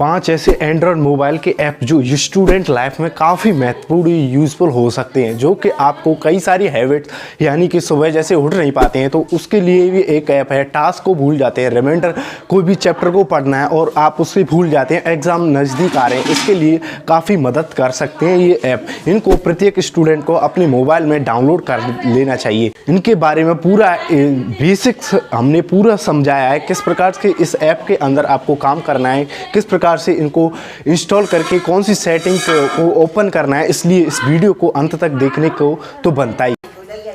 5 ऐसे Android mobile के app जो स्टूडेंट लाइफ में काफ़ी महत्वपूर्ण यूज़फुल हो सकते हैं, जो कि आपको कई सारी हैबिट्स यानी कि सुबह जैसे उठ नहीं पाते हैं तो उसके लिए भी एक ऐप है। टास्क को भूल जाते हैं, रिमाइंडर कोई भी चैप्टर को पढ़ना है और आप उससे भूल जाते हैं, एग्ज़ाम नज़दीक आ रहे हैं, इसके लिए काफ़ी मदद कर सकते हैं ये ऐप। इनको प्रत्येक स्टूडेंट को अपने मोबाइल में डाउनलोड कर लेना चाहिए। इनके बारे में पूरा बेसिक्स हमने पूरा समझाया है, किस प्रकार से इस ऐप के अंदर आपको काम करना है, किस प्रकार से इनको इंस्टॉल करके कौन सी सेटिंग को ओपन करना है। इसलिए इस वीडियो को अंत तक देखने को तो बनता ही।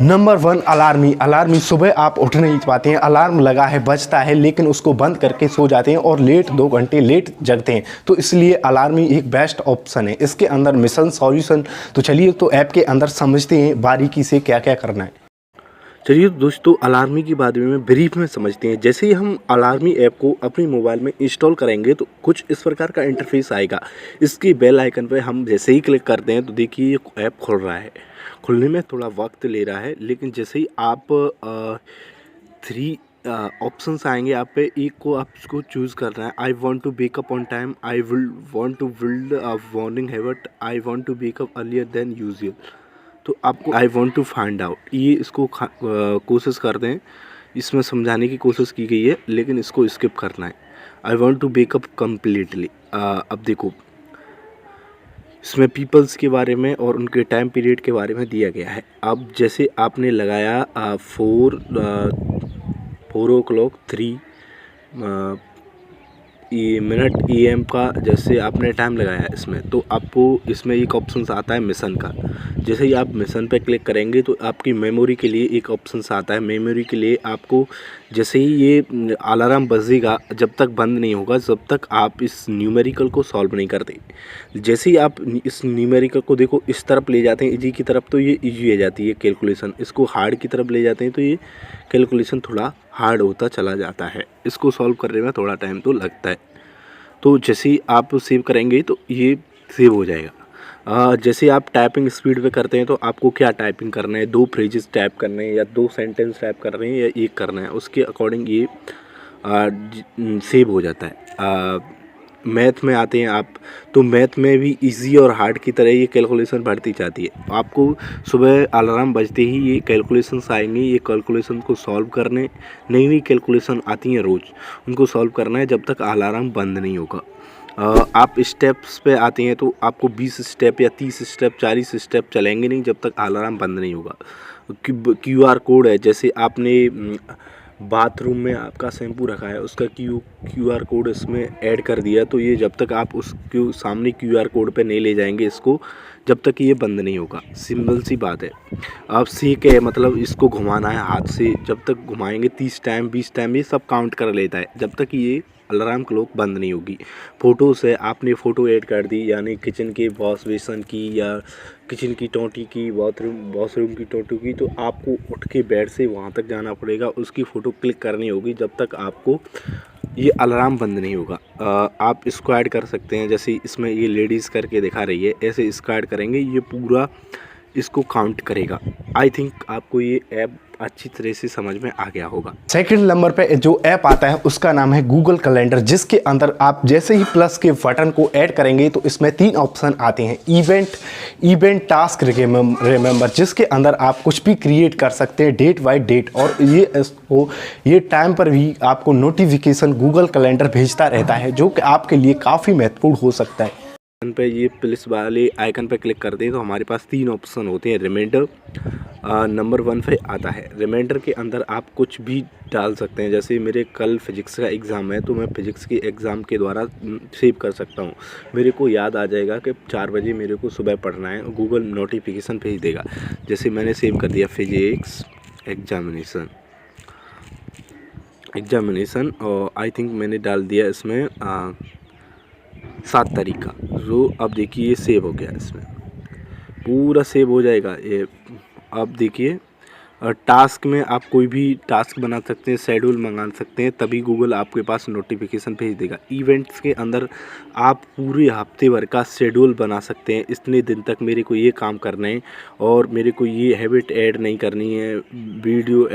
Number 1, Alarmy. सुबह आप उठ नहीं पाते हैं, अलार्म लगा है, बजता है, लेकिन उसको बंद करके सो जाते हैं और 2 घंटे लेट जगते हैं, तो इसलिए अलार्मी एक बेस्ट ऑप्शन है। इसके अंदर मिशन सॉल्यूशन, तो चलिए तो ऐप के अंदर समझते हैं बारीकी से क्या क्या करना है। चलिए दोस्तों, अलार्मी के बारे में ब्रीफ में समझते हैं। जैसे ही हम अलार्मी ऐप को अपने मोबाइल में इंस्टॉल करेंगे तो कुछ इस प्रकार का इंटरफेस आएगा। इसके बेल आइकन पर हम जैसे ही क्लिक करते हैं तो देखिए ये ऐप खुल रहा है। खुलने में थोड़ा वक्त ले रहा है, लेकिन जैसे ही आप 3 ऑप्शंस आएंगे आप पे, एक को आपको चूज़ करना है। I want to wake up on time, I will want to build a morning habit, I want to wake up earlier than usual. तो आपको I want to find out, ये इसको कोशिश करते हैं, इसमें समझाने की कोशिश की गई है, लेकिन इसको स्किप करना है। I want to wake up completely. अब देखो, इसमें पीपल्स के बारे में और उनके टाइम पीरियड के बारे में दिया गया है। अब जैसे आपने लगाया 4 o'clock 3 मिनट AM का, जैसे आपने टाइम लगाया इसमें, तो आपको इसमें एक ऑप्शन आता है मिशन का। जैसे ही आप मिशन पे क्लिक करेंगे तो आपकी मेमोरी के लिए एक ऑप्शन आता है। मेमोरी के लिए आपको जैसे ही ये अलार्म बजेगा, जब तक बंद नहीं होगा, जब तक आप इस न्यूमेरिकल को सॉल्व नहीं करते। जैसे ही आप इस न्यूमेरिकल को देखो इस तरफ ले जाते हैं इजी की तरफ, तो ये इजी हो जाती है कैलकुलेशन। इसको हार्ड की तरफ ले जाते हैं तो ये कैलकुलेशन थोड़ा हार्ड होता चला जाता है। इसको सॉल्व करने में थोड़ा टाइम तो लगता है। तो जैसे ही आप सेव करेंगे तो ये सेव हो जाएगा। जैसे आप टाइपिंग स्पीड पे करते हैं तो आपको क्या टाइपिंग करना है, 2 फ्रेजेस टाइप करने हैं या 2 सेंटेंस टाइप कर रहे हैं या एक करना है, उसके अकॉर्डिंग ये सेव हो जाता है। मैथ में आते हैं आप, तो मैथ में भी इजी और हार्ड की तरह ये कैलकुलेशन बढ़ती जाती है। आपको सुबह अलार्म बजते ही ये कैलकुलेशंस आएंगी, ये कैलकुलेशन को सॉल्व करने, नई नई कैलकुलेशन आती हैं रोज़, उनको सॉल्व करना है जब तक अलार्म बंद नहीं होगा। आप स्टेप्स पे आते हैं तो आपको 20 स्टेप या 30 स्टेप 40 स्टेप चलेंगे नहीं जब तक अलार्म बंद नहीं होगा। QR कोड है, जैसे आपने बाथरूम में आपका शैम्पू रखा है, उसका QR कोड इसमें ऐड कर दिया, तो ये जब तक आप उसके सामने QR कोड पे नहीं ले जाएंगे इसको, जब तक ये बंद नहीं होगा। सिंपल सी बात है। अब सीख है, मतलब इसको घुमाना है हाथ से, जब तक घुमाएंगे 30 टाइम 20 टाइम ये सब काउंट कर लेता है, जब तक ये अलार्म क्लॉक बंद नहीं होगी। फ़ोटो से आपने फ़ोटो ऐड कर दी, यानी किचन के वॉश बेसन की या किचन की टोंटी की, वॉशरूम की टोंटी की, तो आपको उठ के बेड से वहाँ तक जाना पड़ेगा, उसकी फ़ोटो क्लिक करनी होगी जब तक आपको ये अलार्म बंद नहीं होगा। आप इसको ऐड कर सकते हैं, जैसे इसमें ये लेडीज़ करके दिखा रही है, ऐसे इसको ऐड करेंगे, ये पूरा इसको काउंट करेगा। आई थिंक आपको ये ऐप अच्छी तरह से समझ में आ गया होगा। सेकंड नंबर पे जो ऐप आता है उसका नाम है गूगल कैलेंडर, जिसके अंदर आप जैसे ही प्लस के बटन को ऐड करेंगे तो इसमें 3 ऑप्शन आते हैं। इवेंट, टास्क, रिमेंबर, जिसके अंदर आप कुछ भी क्रिएट कर सकते हैं डेट बाय डेट, और ये टाइम पर भी आपको नोटिफिकेशन गूगल कैलेंडर भेजता रहता है, जो कि आपके लिए काफ़ी महत्वपूर्ण हो सकता है। पे ये प्लस वाले आइकन पे क्लिक करते हैं तो हमारे पास 3 ऑप्शन होते हैं। रिमाइंडर नंबर 1 पे आता है। रिमाइंडर के अंदर आप कुछ भी डाल सकते हैं, जैसे मेरे कल फिजिक्स का एग्ज़ाम है तो मैं फिजिक्स के एग्ज़ाम के द्वारा सेव कर सकता हूँ। मेरे को याद आ जाएगा कि 4 बजे मेरे को सुबह पढ़ना है, गूगल नोटिफिकेशन भेज देगा। जैसे मैंने सेव कर दिया फिजिक्स एग्जामिनेशन, और आई थिंक मैंने डाल दिया इसमें 7 तारीख का। जो अब देखिए ये सेव हो गया, इसमें पूरा सेव हो जाएगा ये। अब देखिए टास्क में आप कोई भी टास्क बना सकते हैं, शेड्यूल मंगा सकते हैं, तभी गूगल आपके पास नोटिफिकेशन भेज देगा। इवेंट्स के अंदर आप पूरे हफ्ते भर का शेड्यूल बना सकते हैं, इतने दिन तक मेरे को ये काम करना है और मेरे को ये हैबिट ऐड नहीं करनी है, वीडियो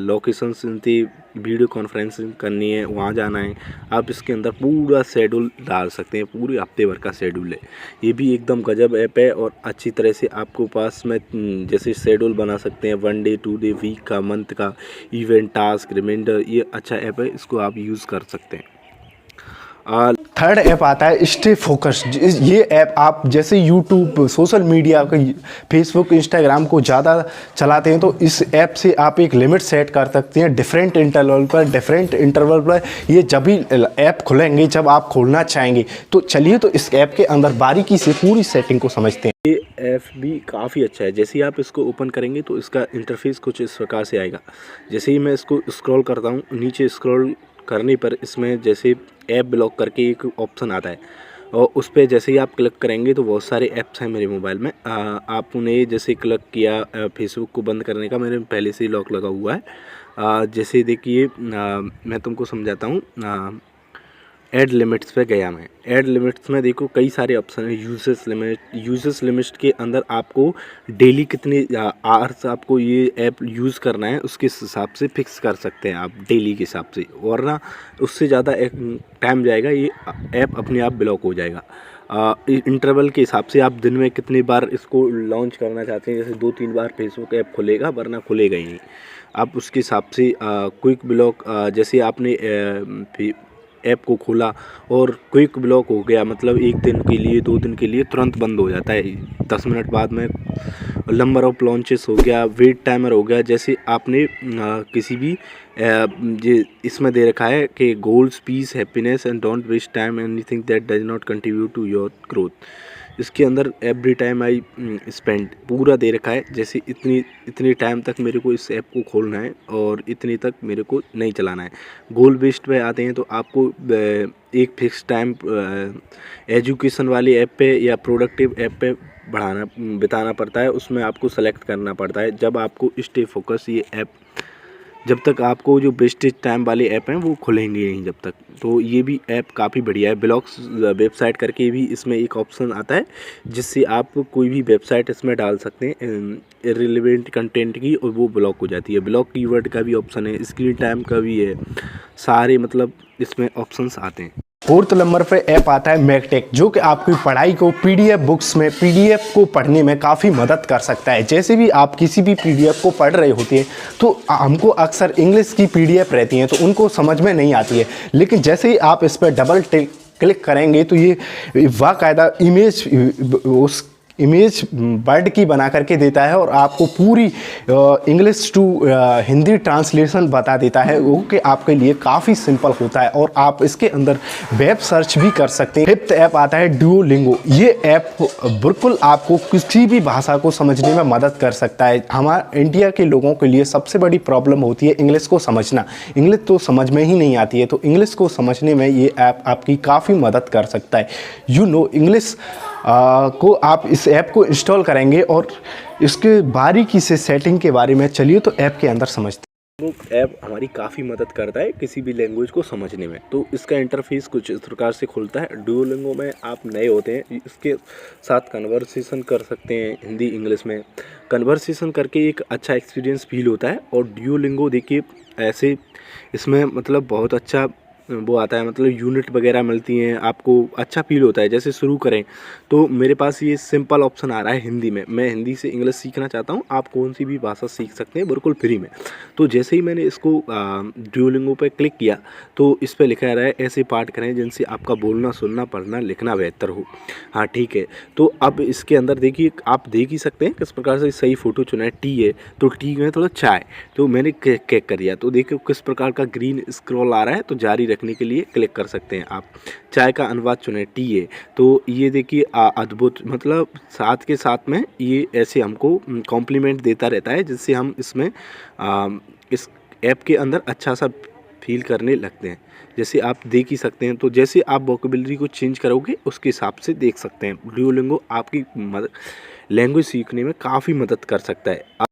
लोकेशन से वीडियो कॉन्फ्रेंसिंग करनी है वहाँ जाना है, आप इसके अंदर पूरा शेड्यूल डाल सकते हैं, पूरे हफ्ते भर का शेड्यूल है। ये भी एकदम गजब ऐप है और अच्छी तरह से आपको पास में जैसे शेड्यूल बना सकते हैं 1 डे 2 डे वीक का, मंथ का, इवेंट, टास्क, रिमाइंडर। ये अच्छा ऐप है, इसको आप यूज़ कर सकते हैं। थर्ड ऐप आता है स्टे फोकस। ये ऐप आप जैसे YouTube, social media, Facebook, Instagram को ज़्यादा चलाते हैं तो इस ऐप से आप एक लिमिट सेट कर सकते हैं डिफरेंट इंटरवल पर ये जब भी ऐप खुलेंगे, जब आप खोलना चाहेंगे। तो चलिए तो इस ऐप के अंदर बारीकी से पूरी सेटिंग को समझते हैं। ये ऐप भी काफ़ी अच्छा है। जैसे ही आप इसको ओपन करेंगे तो इसका इंटरफेस कुछ इस प्रकार से आएगा। जैसे ही मैं इसको स्क्रॉल करता हूँ, नीचे स्क्रॉल करने पर इसमें जैसे ऐप ब्लॉक करके एक ऑप्शन आता है और उस पर जैसे ही आप क्लिक करेंगे तो बहुत सारे ऐप्स हैं मेरे मोबाइल में। आप उन्हें जैसे क्लिक किया, फेसबुक को बंद करने का मेरे पहले से ही लॉक लगा हुआ है। जैसे देखिए मैं तुमको समझाता हूँ। ऐड लिमिट्स पे गया मैं। ऐड लिमिट्स में देखो कई सारे ऑप्शन है। यूजेस लिमिट के अंदर आपको डेली कितने आवर्स आपको ये ऐप यूज़ करना है उसके हिसाब से फिक्स कर सकते हैं आप डेली के हिसाब से, वरना उससे ज़्यादा टाइम जाएगा ये ऐप अपने आप ब्लॉक हो जाएगा। इंटरवल के हिसाब से आप दिन में कितनी बार इसको लॉन्च करना चाहते हैं, जैसे 2-3 बार फेसबुक ऐप खुलेगा, वरना खुलेगा ही नहीं। आप उसके हिसाब से क्विक ब्लॉक, जैसे आपने ऐप को खोला और क्विक ब्लॉक हो गया, मतलब 1 दिन के लिए 2 दिन के लिए तुरंत बंद हो जाता है 10 मिनट बाद में। नंबर ऑफ लॉन्चेस हो गया, वेट टाइमर हो गया। जैसे आपने किसी भी ये इसमें दे रखा है कि goals, peace, happiness and don't waste time anything that does not contribute to your growth. इसके अंदर एवरी टाइम आई स्पेंड पूरा दे रखा है। जैसे इतनी टाइम तक मेरे को इस ऐप को खोलना है और इतनी तक मेरे को नहीं चलाना है। गोल बेस्ड पे आते हैं तो आपको एक फिक्स टाइम एजुकेशन वाली ऐप पे या प्रोडक्टिव ऐप पे बिताना पड़ता है, उसमें आपको सेलेक्ट करना पड़ता है। जब आपको स्टे फोकस ये ऐप, जब तक आपको जो वेस्टेज टाइम वाले ऐप हैं वो खुलेंगे नहीं जब तक। तो ये भी ऐप काफ़ी बढ़िया है। ब्लॉग्स वेबसाइट करके भी इसमें एक ऑप्शन आता है जिससे आप कोई भी वेबसाइट इसमें डाल सकते हैं इर्रिलेवेंट कंटेंट की, और वो ब्लॉक हो जाती है। ब्लॉक कीवर्ड का भी ऑप्शन है, स्क्रीन टाइम का भी है, सारे मतलब इसमें ऑप्शंस आते हैं। फोर्थ नंबर पे ऐप आता है मैकटेक, जो कि आपकी पढ़ाई को पीडीएफ बुक्स में, पीडीएफ को पढ़ने में काफ़ी मदद कर सकता है। जैसे भी आप किसी भी पीडीएफ को पढ़ रहे होते हैं तो हमको अक्सर इंग्लिश की पीडीएफ रहती हैं तो उनको समझ में नहीं आती है, लेकिन जैसे ही आप इस पर डबल क्लिक करेंगे तो ये बाकायदा इमेज वर्ड की बना करके देता है और आपको पूरी इंग्लिश टू हिंदी ट्रांसलेशन बता देता है, वो कि आपके लिए काफ़ी सिंपल होता है और आप इसके अंदर वेब सर्च भी कर सकते हैं। फिफ्थ ऐप आता है डुओलिंगो। ये ऐप बिल्कुल आपको किसी भी भाषा को समझने में मदद कर सकता है। हमारे इंडिया के लोगों के लिए सबसे बड़ी प्रॉब्लम होती है इंग्लिश को समझना। इंग्लिश तो समझ में ही नहीं आती है, तो इंग्लिश को समझने में ये ऐप आपकी काफ़ी मदद कर सकता है। इंग्लिश को आप इस ऐप को इंस्टॉल करेंगे और इसके बारीकी से सेटिंग के बारे में चलिए तो ऐप के अंदर समझते हैं। ऐप हमारी काफ़ी मदद करता है किसी भी लैंग्वेज को समझने में। तो इसका इंटरफेस कुछ इस प्रकार से खुलता है। डुओलिंगो में आप नए होते हैं, इसके साथ कन्वर्सेशन कर सकते हैं हिंदी इंग्लिश में। कन्वर्सेशन करके एक अच्छा एक्सपीरियंस फील होता है। और डुओलिंगो देखिए ऐसे इसमें मतलब बहुत अच्छा वो आता है, मतलब यूनिट वगैरह मिलती हैं, आपको अच्छा फील होता है। जैसे शुरू करें तो मेरे पास ये सिंपल ऑप्शन आ रहा है हिंदी में। मैं हिंदी से इंग्लिश सीखना चाहता हूँ, आप कौन सी भी भाषा सीख सकते हैं बिल्कुल फ्री में। तो जैसे ही मैंने इसको डुओलिंगो पे क्लिक किया तो इस पर लिखा रहा है ऐसे पाठ करें जिनसे आपका बोलना, सुनना, पढ़ना, लिखना बेहतर हो। हाँ ठीक है। तो अब इसके अंदर देखिए, आप देख ही सकते हैं किस प्रकार से सही फ़ोटो चुना है। टी है तो टी में थोड़ा चाय, तो मैंने क्लिक कर दिया तो देखिए किस प्रकार का ग्रीन स्क्रॉल आ रहा है। तो जारी रखने के लिए क्लिक कर सकते हैं आप। चाय का अनुवाद चुने, टी है, तो ये देखिए अद्भुत, मतलब साथ के साथ में ये ऐसे हमको कॉम्प्लीमेंट देता रहता है जिससे हम इसमें इस ऐप के अंदर अच्छा सा फील करने लगते हैं। जैसे आप देख ही सकते हैं। तो जैसे आप वोकेबलरी को चेंज करोगे उसके हिसाब से देख सकते हैं। डुओलिंगो आपकी लैंग्वेज सीखने में काफ़ी मदद कर सकता है।